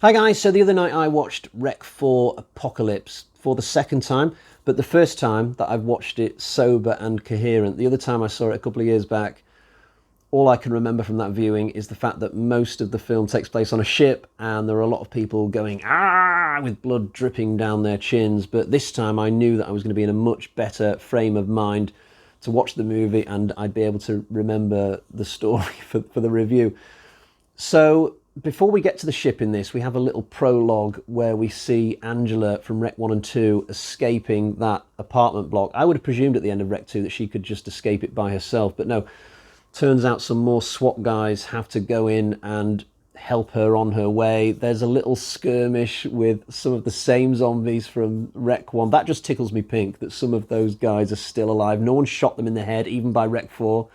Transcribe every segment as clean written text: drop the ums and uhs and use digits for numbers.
Hi guys, so the other night I watched Rec 4 Apocolypse for the second time, but the first time that I've watched it sober and coherent. The other time I saw it a couple of years back, all I can remember from that viewing is the fact that most of the film takes place on a ship and there are a lot of people going "ah" with blood dripping down their chins, but this time I knew that I was going to be in a much better frame of mind to watch the movie and I'd be able to remember the story for the review. So before we get to the ship in this, we have a little prologue where we see Angela from Rec 1 and 2 escaping that apartment block. I would have presumed at the end of Rec 2 that she could just escape it by herself, but no. Turns out some more SWAT guys have to go in and help her on her way. There's a little skirmish with some of the same zombies from Rec 1. That just tickles me pink that some of those guys are still alive. No one shot them in the head, even by Rec 4.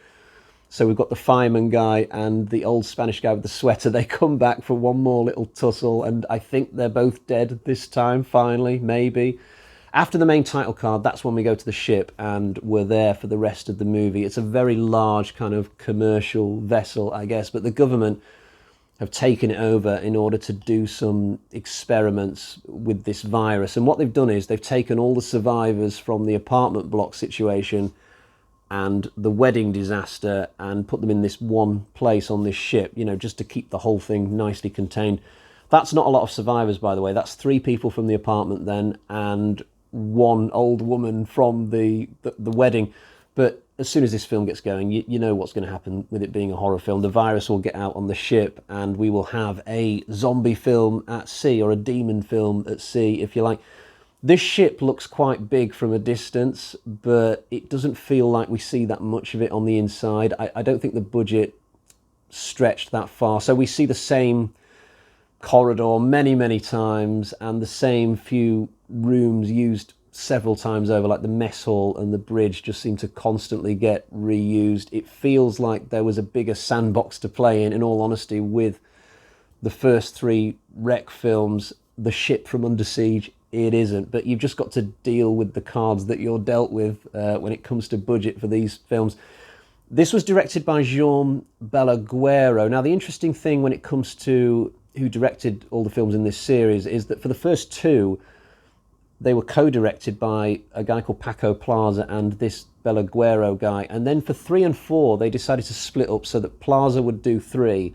So we've got the fireman guy and the old Spanish guy with the sweater. They come back for one more little tussle, and I think they're both dead this time, finally, maybe. After the main title card, that's when we go to the ship, and we're there for the rest of the movie. It's a very large kind of commercial vessel, I guess, but the government have taken it over in order to do some experiments with this virus. And what they've done is they've taken all the survivors from the apartment block situation and the wedding disaster and put them in this one place on this ship, you know, just to keep the whole thing nicely contained. That's not a lot of survivors, by the way. That's 3 people from the apartment then and one old woman from the wedding. But as soon as this film gets going, you know what's going to happen with it being a horror film. The virus will get out on the ship and we will have a zombie film at sea, or a demon film at sea, if you like. This ship looks quite big from a distance, but it doesn't feel like we see that much of it on the inside. I don't think the budget stretched that far. So we see the same corridor many times and the same few rooms used several times over, like the mess hall and the bridge just seem to constantly get reused. It feels like there was a bigger sandbox to play in all honesty, with the first 3 Rec films. The ship from Under Siege, it isn't, but you've just got to deal with the cards that you're dealt with when it comes to budget for these films. This was directed by Jaume Balaguero. Now, the interesting thing when it comes to who directed all the films in this series is that for the first 2, they were co-directed by a guy called Paco Plaza and this Balaguero guy. And then for 3 and 4, they decided to split up so that Plaza would do 3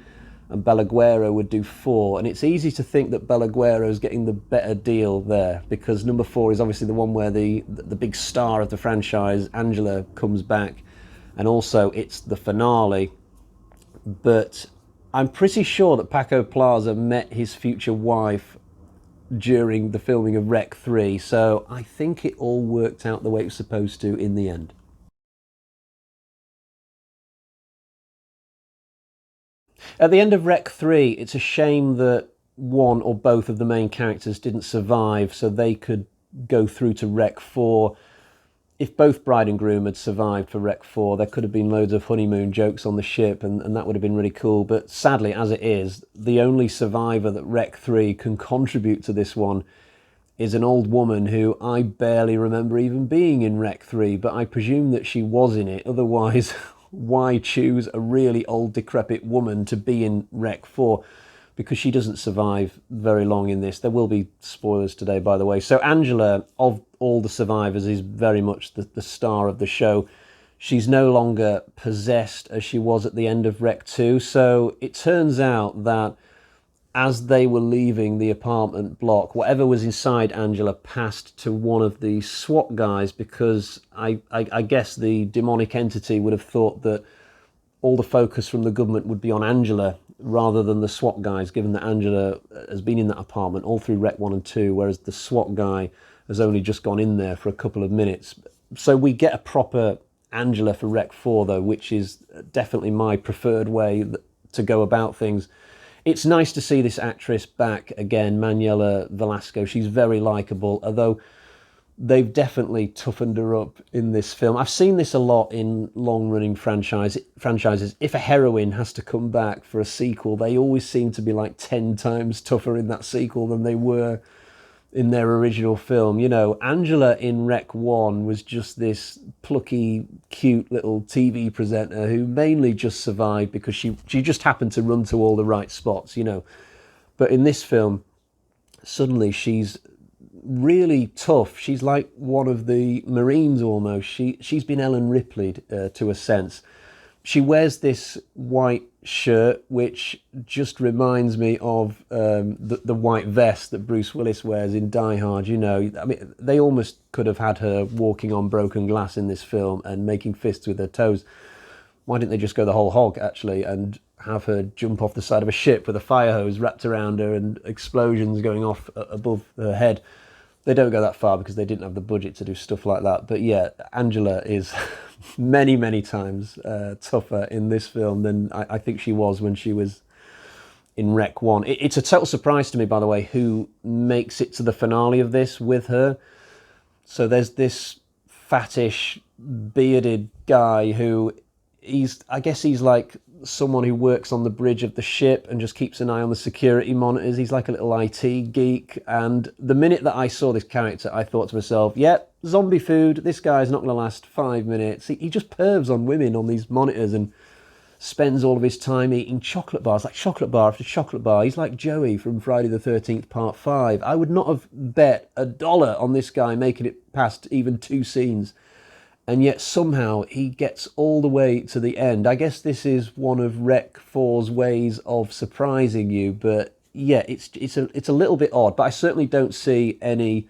and Balaguero would do 4. And it's easy to think that Balaguero's getting the better deal there, because number 4 is obviously the one where the big star of the franchise, Angela, comes back. And also it's the finale. But I'm pretty sure that Paco Plaza met his future wife during the filming of Rec 3, so I think it all worked out the way it was supposed to in the end. At the end of Rec 3, it's a shame that one or both of the main characters didn't survive so they could go through to Rec 4. If both bride and groom had survived for Rec 4, there could have been loads of honeymoon jokes on the ship, and that would have been really cool. But sadly, as it is, the only survivor that Rec 3 can contribute to this one is an old woman who I barely remember even being in Rec 3, but I presume that she was in it. Otherwise, why choose a really old, decrepit woman to be in Rec 4? Because she doesn't survive very long in this. There will be spoilers today, by the way. So Angela, of all the survivors, is very much the star of the show. She's no longer possessed as she was at the end of Rec 2. So it turns out that as they were leaving the apartment block, whatever was inside Angela passed to one of the SWAT guys, because I guess the demonic entity would have thought that all the focus from the government would be on Angela rather than the SWAT guys, given that Angela has been in that apartment all through Rec 1 and 2, whereas the SWAT guy has only just gone in there for a couple of minutes. So we get a proper Angela for Rec 4, though, which is definitely my preferred way to go about things. It's nice to see this actress back again, Manuela Valesco. She's very likeable, although they've definitely toughened her up in this film. I've seen this a lot in long-running franchises. If a heroine has to come back for a sequel, they always seem to be like 10 times tougher in that sequel than they were in their original film. You know, Angela in Rec 1 was just this plucky, cute little TV presenter who mainly just survived because she just happened to run to all the right spots, you know. But in this film, suddenly she's really tough. She's like one of the Marines almost. She's been Ellen Ripley'd to a sense. She wears this white shirt, which just reminds me of the white vest that Bruce Willis wears in Die Hard. You know, I mean, they almost could have had her walking on broken glass in this film and making fists with her toes. Why didn't they just go the whole hog, actually, and have her jump off the side of a ship with a fire hose wrapped around her and explosions going off above her head? They don't go that far because they didn't have the budget to do stuff like that. But yeah, Angela is many, many times tougher in this film than I think she was when she was in Rec 1. It's a total surprise to me, by the way, who makes it to the finale of this with her. So there's this fattish, bearded guy who I guess he's like someone who works on the bridge of the ship and just keeps an eye on the security monitors. He's like a little IT geek. And the minute that I saw this character, I thought to myself, yep, zombie food. This guy's not going to last 5 minutes. He just pervs on women on these monitors and spends all of his time eating chocolate bars, like chocolate bar after chocolate bar. He's like Joey from Friday the 13th Part 5. I would not have bet $1 on this guy making it past even 2 scenes. And yet somehow he gets all the way to the end. I guess this is one of Rec 4's ways of surprising you, but yeah, it's a little bit odd. But I certainly don't see any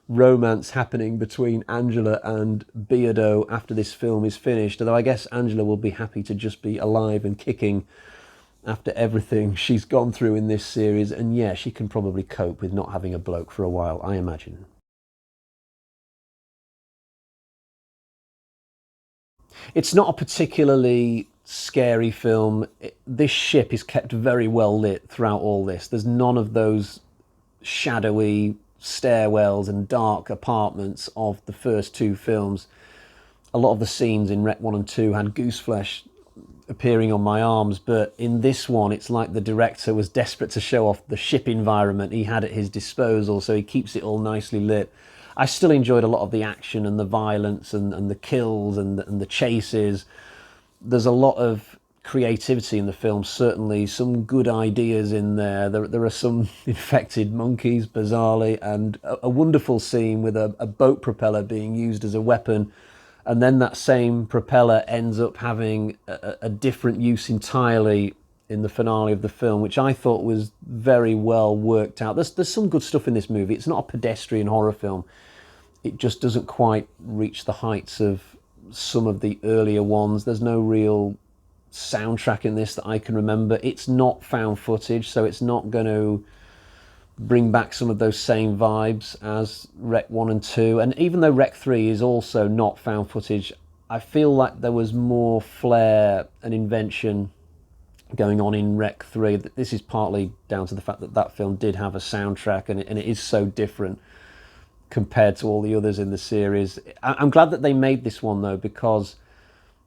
romance happening between Angela and Beardo after this film is finished. Although I guess Angela will be happy to just be alive and kicking after everything she's gone through in this series. And yeah, she can probably cope with not having a bloke for a while, I imagine. It's not a particularly scary film. This ship is kept very well lit throughout all this. There's none of those shadowy stairwells and dark apartments of the first 2 films. A lot of the scenes in Rec 1 and 2 had gooseflesh appearing on my arms, but in this one it's like the director was desperate to show off the ship environment he had at his disposal, so he keeps it all nicely lit. I still enjoyed a lot of the action and the violence and the kills and the chases. There's a lot of creativity in the film, certainly some good ideas in there. There are some infected monkeys, bizarrely, and a wonderful scene with a boat propeller being used as a weapon, and then that same propeller ends up having a different use entirely in the finale of the film, which I thought was very well worked out. There's some good stuff in this movie. It's not a pedestrian horror film. It just doesn't quite reach the heights of some of the earlier ones. There's no real soundtrack in this that I can remember. It's not found footage, so it's not going to bring back some of those same vibes as Rec 1 and 2. And even though Rec 3 is also not found footage, I feel like there was more flair and invention going on in Rec 3. This is partly down to the fact that that film did have a soundtrack, and it is so different compared to all the others in the series. I'm glad that they made this one, though, because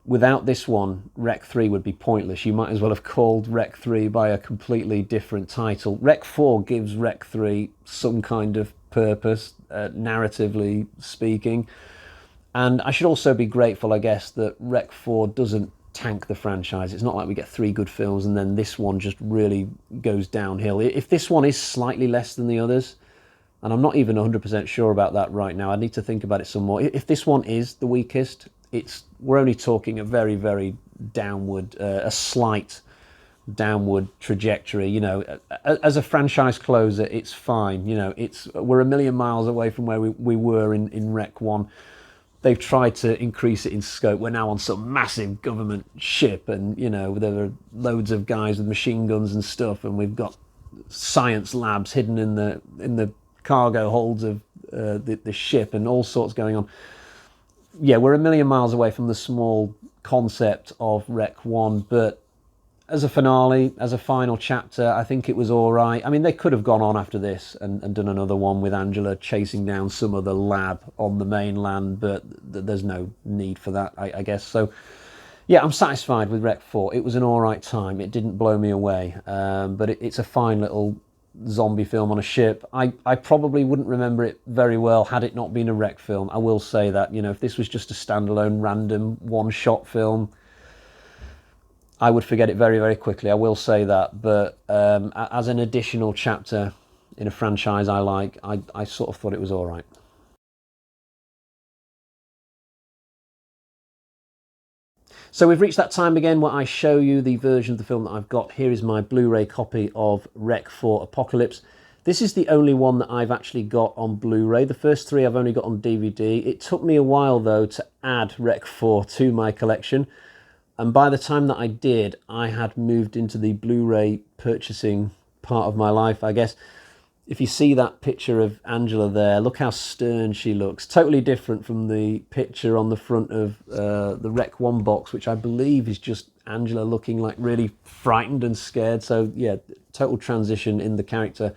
without this one, Rec 3 would be pointless. You might as well have called Rec 3 by a completely different title. Rec 4 gives Rec 3 some kind of purpose, narratively speaking. And I should also be grateful, I guess, that Rec 4 doesn't tank the franchise. It's not like we get 3 good films and then this one just really goes downhill. If this one is slightly less than the others, and I'm not even 100% sure about that right now, I need to think about it some more. If this one is the weakest, we're only talking a very, very downward, a slight downward trajectory. You know, as a franchise closer, it's fine. You know, we're a million miles away from where we were in Rec 1. They've tried to increase it in scope. We're now on some massive government ship, and you know there are loads of guys with machine guns and stuff, and we've got science labs hidden in the cargo holds of the ship, and all sorts going on. Yeah, we're a million miles away from the small concept of Rec 1, but as a finale, as a final chapter, I think it was all right. I mean, they could have gone on after this and done another one with Angela chasing down some other lab on the mainland, but there's no need for that, I guess. So, yeah, I'm satisfied with Rec 4. It was an all right time. It didn't blow me away, but it's a fine little zombie film on a ship. I probably wouldn't remember it very well had it not been a Rec film. I will say that, you know, if this was just a standalone random one-shot film, I would forget it very, very quickly. I will say that. But as an additional chapter in a franchise I like, I sort of thought it was all right. So we've reached that time again where I show you the version of the film that I've got. Here is my Blu-ray copy of Rec for Apocalypse. This is the only one that I've actually got on Blu-ray. The first three I've only got on DVD. It took me a while, though, to add Rec 4 to my collection. And by the time that I did, I had moved into the Blu-ray purchasing part of my life, I guess. If you see that picture of Angela there, look how stern she looks. Totally different from the picture on the front of the Rec 1 box, which I believe is just Angela looking like really frightened and scared. So yeah, total transition in the character.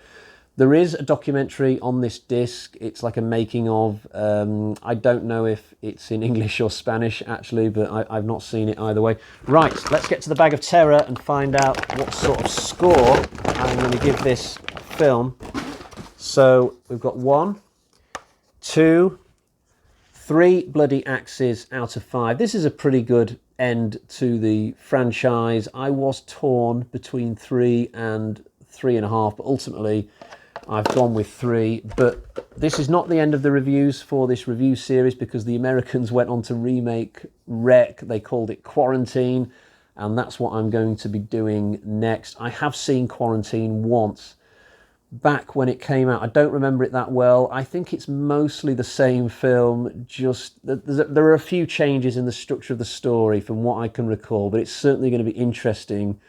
There is a documentary on this disc. It's like a making of. I don't know if it's in English or Spanish, actually, but I've not seen it either way. Right, let's get to the bag of terror and find out what sort of score I'm going to give this film. So we've got 1, 2, 3 bloody axes out of 5. This is a pretty good end to the franchise. I was torn between 3 and 3.5, but ultimately I've gone with 3. But this is not the end of the reviews for this review series, because the Americans went on to remake Rec. They called it Quarantine, and that's what I'm going to be doing next. I have seen Quarantine once, back when it came out. I don't remember it that well. I think it's mostly the same film, just there are a few changes in the structure of the story from what I can recall, but it's certainly going to be interesting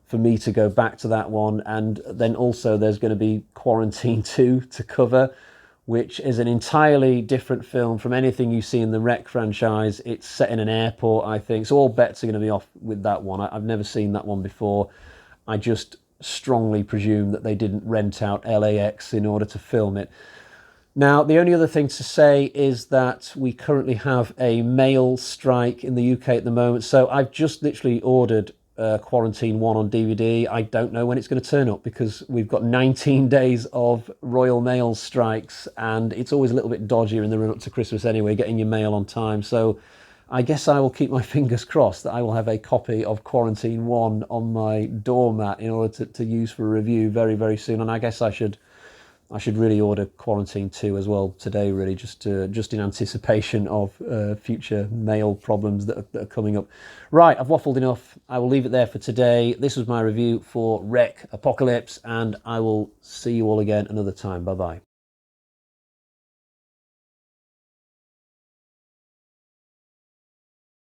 for me to go back to that one. And then also there's going to be Quarantine 2 to cover, which is an entirely different film from anything you see in the Rec franchise. It's set in an airport, I think, so all bets are going to be off with that one. I've never seen that one before. I just strongly presume that they didn't rent out LAX in order to film it. Now, the only other thing to say is that we currently have a mail strike in the UK at the moment, so I've just literally ordered Quarantine 1 on DVD. I don't know when it's going to turn up, because we've got 19 days of Royal Mail strikes, and it's always a little bit dodgier in the run-up to Christmas anyway, getting your mail on time. So I guess I will keep my fingers crossed that I will have a copy of Quarantine 1 on my doormat in order to use for a review very, very soon. And I guess I should really order Quarantine 2 as well today, really, just in anticipation of future mail problems that are coming up. Right, I've waffled enough. I will leave it there for today. This was my review for Rec Apocalypse, and I will see you all again another time. Bye-bye.